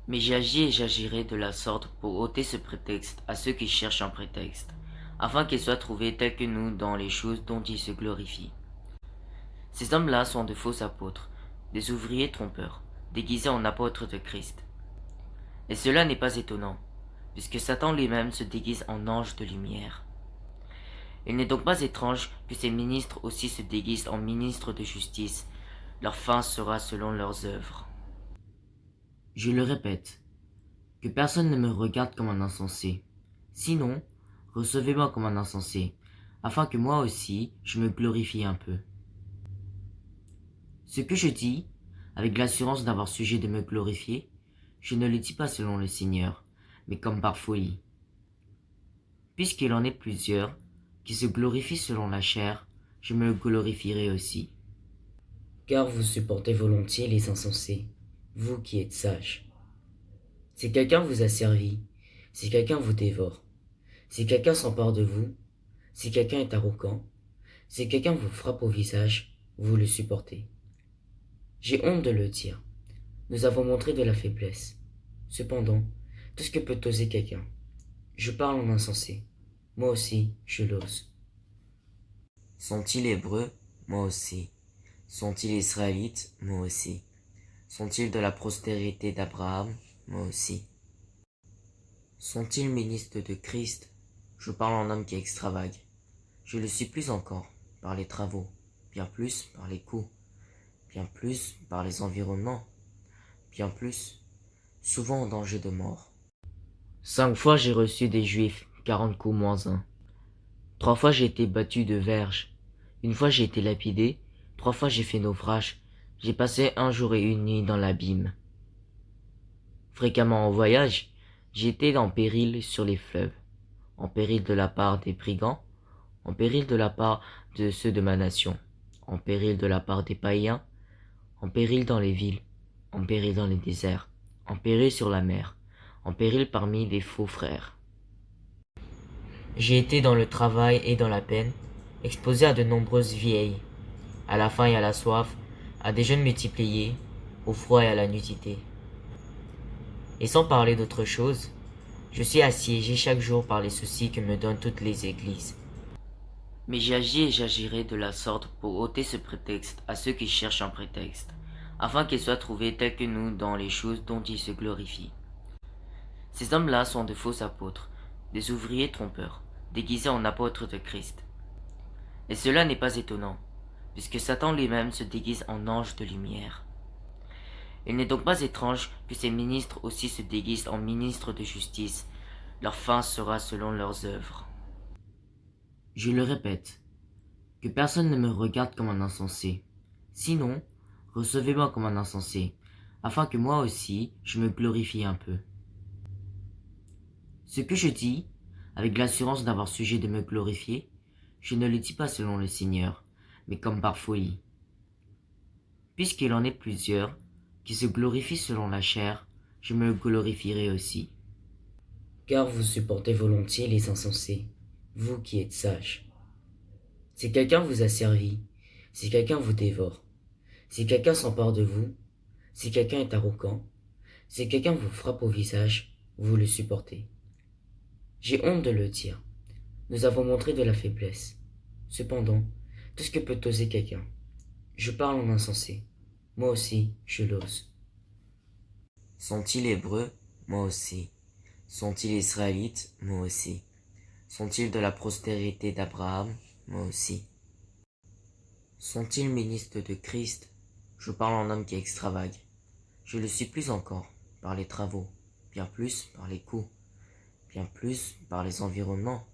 Mais j'agis et j'agirai de la sorte pour ôter ce prétexte à ceux qui cherchent un prétexte, afin qu'ils soient trouvés tels que nous dans les choses dont ils se glorifient. Ces hommes-là sont de faux apôtres, des ouvriers trompeurs, déguisés en apôtres de Christ. Et cela n'est pas étonnant, puisque Satan lui-même se déguise en ange de lumière. Il n'est donc pas étrange que ces ministres aussi se déguisent en ministres de justice. Leur fin sera selon leurs œuvres. Je le répète, que personne ne me regarde comme un insensé. Sinon, recevez-moi comme un insensé, afin que moi aussi je me glorifie un peu. Ce que je dis, avec l'assurance d'avoir sujet de me glorifier, je ne le dis pas selon le Seigneur, mais comme par folie. Puisqu'il en est plusieurs qui se glorifient selon la chair, je me glorifierai aussi. Car vous supportez volontiers les insensés, vous qui êtes sages. Si quelqu'un vous a servi, si quelqu'un vous dévore, si quelqu'un s'empare de vous, si quelqu'un est arrogant, si quelqu'un vous frappe au visage, vous le supportez. J'ai honte de le dire. Nous avons montré de la faiblesse. Cependant, tout ce que peut oser quelqu'un. Je parle en insensé. Moi aussi, je l'ose. Sont-ils hébreux? Moi aussi. Sont-ils israélites? Moi aussi. Sont-ils de la postérité d'Abraham? Moi aussi. Sont-ils ministres de Christ? Je parle en homme qui extravague. Je le suis plus encore, par les travaux, bien plus par les coups, bien plus par les environnements, bien plus, souvent en danger de mort. 5 fois j'ai reçu des Juifs, 40 coups moins 1. 3 fois j'ai été battu de verge. 1 fois j'ai été lapidé. 3 fois j'ai fait naufrage. J'ai passé 1 jour et 1 nuit dans l'abîme. Fréquemment en voyage, j'ai été en péril sur les fleuves, en péril de la part des brigands, en péril de la part de ceux de ma nation, en péril de la part des païens, en péril dans les villes, en péril dans les déserts, en péril sur la mer, en péril parmi les faux frères. J'ai été dans le travail et dans la peine, exposé à de nombreuses vieilles, à la faim et à la soif, à des jeûnes multipliés, au froid et à la nudité. Et sans parler d'autre chose, je suis assiégé chaque jour par les soucis que me donnent toutes les églises. Mais j'agis et j'agirai de la sorte pour ôter ce prétexte à ceux qui cherchent un prétexte, afin qu'ils soient trouvés tels que nous dans les choses dont ils se glorifient. Ces hommes-là sont de faux apôtres, des ouvriers trompeurs, déguisés en apôtres de Christ. Et cela n'est pas étonnant, puisque Satan lui-même se déguise en ange de lumière. Il n'est donc pas étrange que ces ministres aussi se déguisent en ministres de justice. Leur fin sera selon leurs œuvres. Je le répète, que personne ne me regarde comme un insensé. Sinon, recevez-moi comme un insensé, afin que moi aussi je me glorifie un peu. Ce que je dis, avec l'assurance d'avoir sujet de me glorifier, je ne le dis pas selon le Seigneur, mais comme par folie. Puisqu'il en est plusieurs qui se glorifient selon la chair, je me glorifierai aussi. Car vous supportez volontiers les insensés, vous qui êtes sages. Si quelqu'un vous a servi, si quelqu'un vous dévore, si quelqu'un s'empare de vous, si quelqu'un est arrogant, si quelqu'un vous frappe au visage, vous le supportez. J'ai honte de le dire. Nous avons montré de la faiblesse. Cependant, tout ce que peut oser quelqu'un. Je parle en insensé. Moi aussi, je l'ose. Sont-ils hébreux? Moi aussi. Sont-ils israélites? Moi aussi. Sont-ils de la postérité d'Abraham? Moi aussi. Sont-ils ministres de Christ? Je parle en homme qui extravague. Je le suis plus encore, par les travaux, bien plus par les coups, bien plus par les environnements,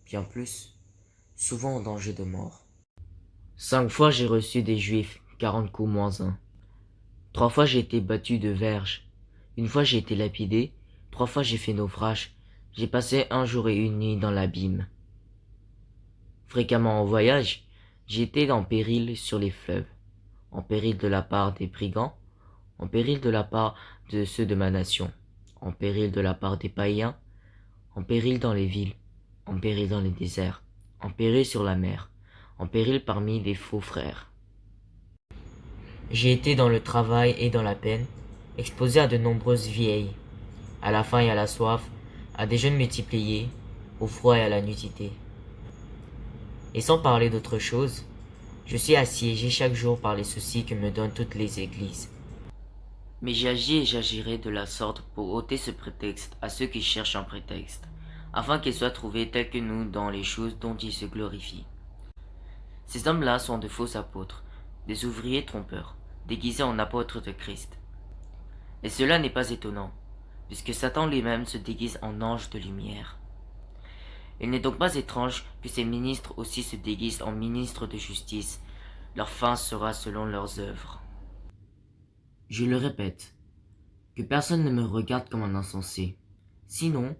bien plus, souvent en danger de mort. 5 fois j'ai reçu des Juifs, 40 coups moins 1. 3 fois j'ai été battu de verge. 1 fois j'ai été lapidé. 3 fois j'ai fait naufrage. J'ai passé 1 jour et 1 nuit dans l'abîme. Fréquemment en voyage, j'ai été en péril sur les fleuves, en péril de la part des brigands, en péril de la part de ceux de ma nation, en péril de la part des païens, en péril dans les villes, en péril dans les déserts, en péril sur la mer, en péril parmi les faux frères. J'ai été dans le travail et dans la peine, exposé à de nombreuses vieilles, à la faim et à la soif, à des jeûnes multipliés, au froid et à la nudité. Et sans parler d'autre chose, je suis assiégé chaque jour par les soucis que me donnent toutes les églises. Mais j'agis et j'agirai de la sorte pour ôter ce prétexte à ceux qui cherchent un prétexte, afin qu'ils soient trouvés tels que nous dans les choses dont ils se glorifient. Ces hommes-là sont de faux apôtres, des ouvriers trompeurs, déguisés en apôtres de Christ. Et cela n'est pas étonnant, puisque Satan lui-même se déguise en ange de lumière. Il n'est donc pas étrange que ces ministres aussi se déguisent en ministres de justice. Leur fin sera selon leurs œuvres. Je le répète, que personne ne me regarde comme un insensé. Sinon,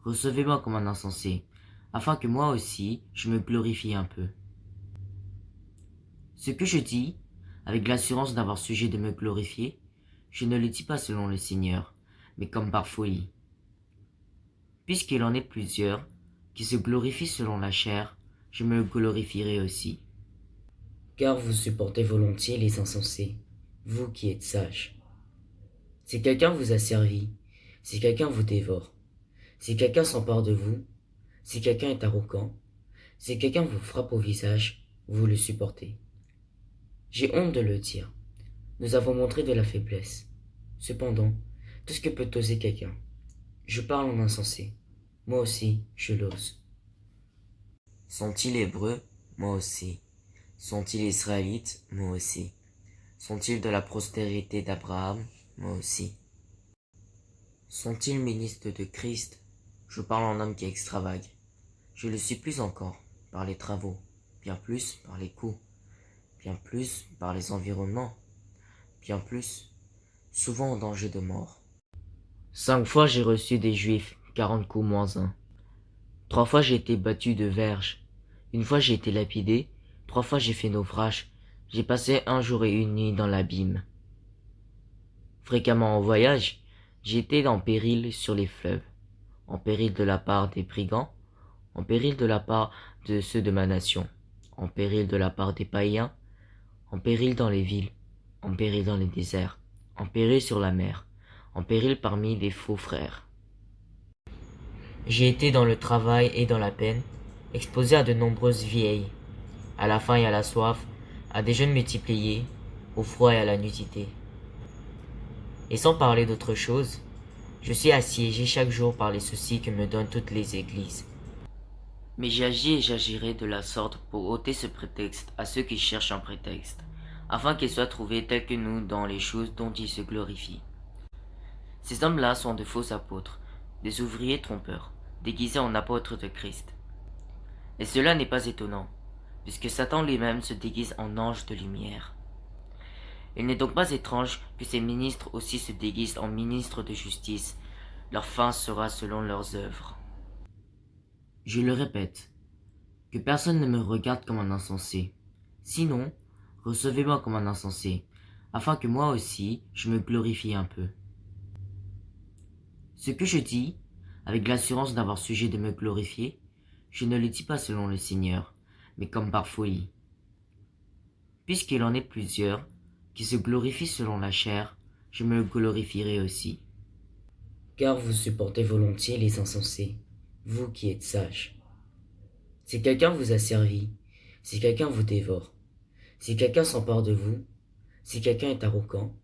recevez-moi comme un insensé, afin que moi aussi je me glorifie un peu. Ce que je dis, avec l'assurance d'avoir sujet de me glorifier, je ne le dis pas selon le Seigneur, mais comme par folie. Puisqu'il en est plusieurs qui se glorifient selon la chair, je me glorifierai aussi. Car vous supportez volontiers les insensés, vous qui êtes sages. Si quelqu'un vous a servi, si quelqu'un vous dévore, si quelqu'un s'empare de vous, si quelqu'un est arrogant, si quelqu'un vous frappe au visage, vous le supportez. J'ai honte de le dire. Nous avons montré de la faiblesse. Cependant, tout ce que peut oser quelqu'un. Je parle en insensé. Moi aussi, je l'ose. Sont-ils hébreux? Moi aussi. Sont-ils israélites? Moi aussi. Sont-ils de la postérité d'Abraham? Moi aussi. Sont-ils ministres de Christ? Je parle en homme qui extravague. Je le suis plus encore, par les travaux, bien plus par les coups, bien plus par les environnements, bien plus, souvent en danger de mort. 5 fois j'ai reçu des Juifs, 40 coups moins 1. 3 fois j'ai été battu de verge. 1 fois j'ai été lapidé. 3 fois j'ai fait naufrage. J'ai passé 1 jour et 1 nuit dans l'abîme. Fréquemment en voyage, j'ai été en péril sur les fleuves, en péril de la part des brigands, en péril de la part de ceux de ma nation, en péril de la part des païens, en péril dans les villes, en péril dans les déserts, en péril sur la mer, en péril parmi les faux frères. J'ai été dans le travail et dans la peine, exposé à de nombreuses vieilles, à la faim et à la soif, à des jeûnes multipliés, au froid et à la nudité. Et sans parler d'autre chose, je suis assiégé chaque jour par les soucis que me donnent toutes les églises. Mais j'agis et j'agirai de la sorte pour ôter ce prétexte à ceux qui cherchent un prétexte, afin qu'ils soient trouvés tels que nous dans les choses dont ils se glorifient. Ces hommes-là sont de faux apôtres, des ouvriers trompeurs, déguisés en apôtres de Christ. Et cela n'est pas étonnant, puisque Satan lui-même se déguise en ange de lumière. Il n'est donc pas étrange que ces ministres aussi se déguisent en ministres de justice. Leur fin sera selon leurs œuvres. Je le répète, que personne ne me regarde comme un insensé. Sinon, recevez-moi comme un insensé, afin que moi aussi je me glorifie un peu. Ce que je dis, avec l'assurance d'avoir sujet de me glorifier, je ne le dis pas selon le Seigneur, mais comme par folie. Puisqu'il en est plusieurs qui se glorifient selon la chair, je me glorifierai aussi. Car vous supportez volontiers les insensés, vous qui êtes sages. Si quelqu'un vous a servi, si quelqu'un vous dévore, si quelqu'un s'empare de vous, si quelqu'un est arrogant,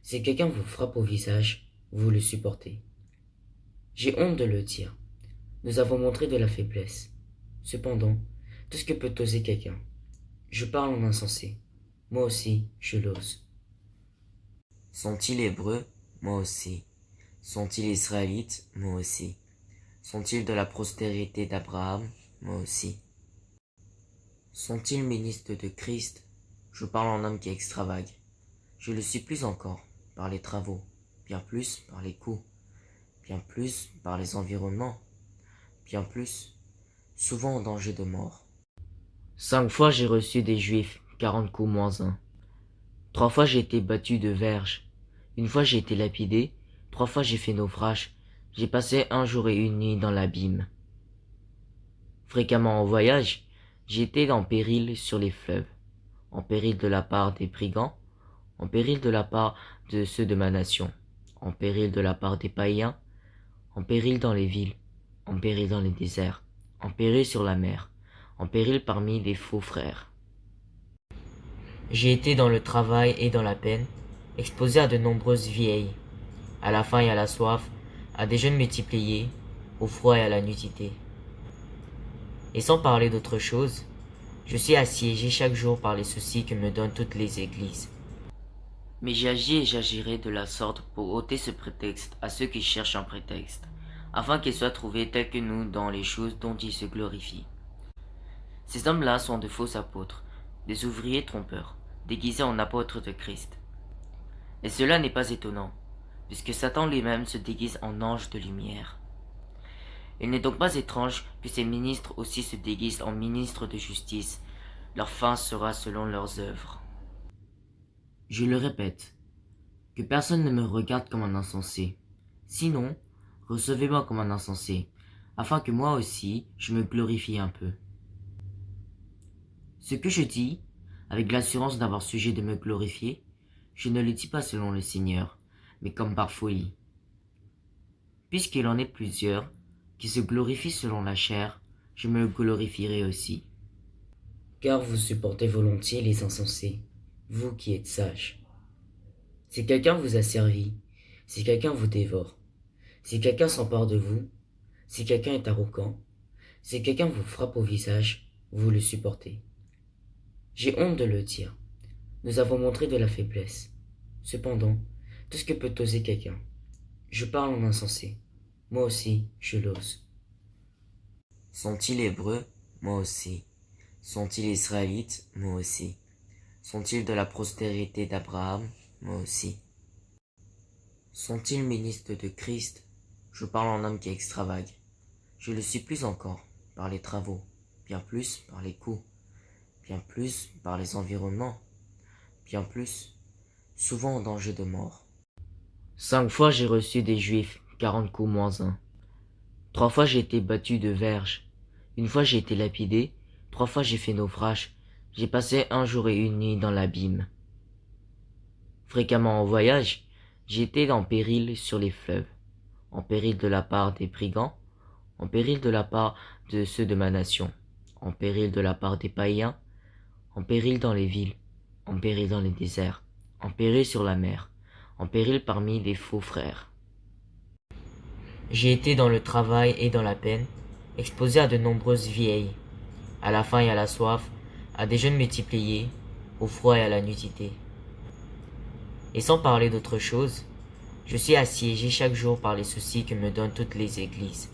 si quelqu'un vous frappe au visage, vous le supportez. J'ai honte de le dire. Nous avons montré de la faiblesse. Cependant, tout ce que peut oser quelqu'un. Je parle en insensé. Moi aussi, je l'ose. Sont-ils hébreux? Moi aussi. Sont-ils israélites? Moi aussi. Sont-ils de la postérité d'Abraham? Moi aussi. Sont-ils ministres de Christ? Je parle en homme qui extravague. Je le suis plus encore, par les travaux, bien plus par les coups, bien plus par les environnements, bien plus, souvent en danger de mort. 5 fois j'ai reçu des Juifs, 40 coups moins 1. 3 fois j'ai été battu de verge. 1 fois j'ai été lapidé. 3 fois j'ai fait naufrage. J'ai passé 1 jour et 1 nuit dans l'abîme. Fréquemment en voyage, j'ai été en péril sur les fleuves, en péril de la part des brigands, en péril de la part de ceux de ma nation, en péril de la part des païens, en péril dans les villes, en péril dans les déserts, en péril sur la mer, en péril parmi les faux frères. J'ai été dans le travail et dans la peine, exposé à de nombreuses vieilles, à la faim et à la soif, à des jeûnes multipliés, au froid et à la nudité. Et sans parler d'autre chose, je suis assiégé chaque jour par les soucis que me donnent toutes les églises. Mais j'agis et j'agirai de la sorte pour ôter ce prétexte à ceux qui cherchent un prétexte, afin qu'ils soient trouvés tels que nous dans les choses dont ils se glorifient. Ces hommes-là sont de faux apôtres, des ouvriers trompeurs, déguisés en apôtres de Christ. Et cela n'est pas étonnant, puisque Satan lui-même se déguise en ange de lumière. Il n'est donc pas étrange que ces ministres aussi se déguisent en ministres de justice. Leur fin sera selon leurs œuvres. Je le répète, que personne ne me regarde comme un insensé. Sinon, recevez-moi comme un insensé, afin que moi aussi je me glorifie un peu. Ce que je dis, avec l'assurance d'avoir sujet de me glorifier, je ne le dis pas selon le Seigneur, mais comme par folie. Puisqu'il en est plusieurs qui se glorifient selon la chair, je me glorifierai aussi. Car vous supportez volontiers les insensés, vous qui êtes sages. Si quelqu'un vous a servi, si quelqu'un vous dévore, si quelqu'un s'empare de vous, si quelqu'un est arrogant, si quelqu'un vous frappe au visage, vous le supportez. J'ai honte de le dire. Nous avons montré de la faiblesse. Cependant, tout ce que peut oser quelqu'un. Je parle en insensé. Moi aussi, je l'ose. Sont-ils hébreux? Moi aussi. Sont-ils israélites? Moi aussi. Sont-ils de la postérité d'Abraham? Moi aussi. Sont-ils ministres de Christ? Je parle en homme qui extravague. Je le suis plus encore, par les travaux, bien plus par les coups, bien plus par les environnements, bien plus, souvent en danger de mort. 5 fois j'ai reçu des Juifs, 40 coups moins 1. 3 fois j'ai été battu de verge. 1 fois j'ai été lapidé, 3 fois j'ai fait naufrage. J'ai passé 1 jour et 1 nuit dans l'abîme. Fréquemment en voyage, j'ai été en péril sur les fleuves, en péril de la part des brigands, en péril de la part de ceux de ma nation, en péril de la part des païens, en péril dans les villes, en péril dans les déserts, en péril sur la mer, en péril parmi les faux frères. J'ai été dans le travail et dans la peine, exposé à de nombreuses vieilles, à la faim et à la soif, à des jeûnes multipliés, au froid et à la nudité. Et sans parler d'autre chose, je suis assiégé chaque jour par les soucis que me donnent toutes les églises.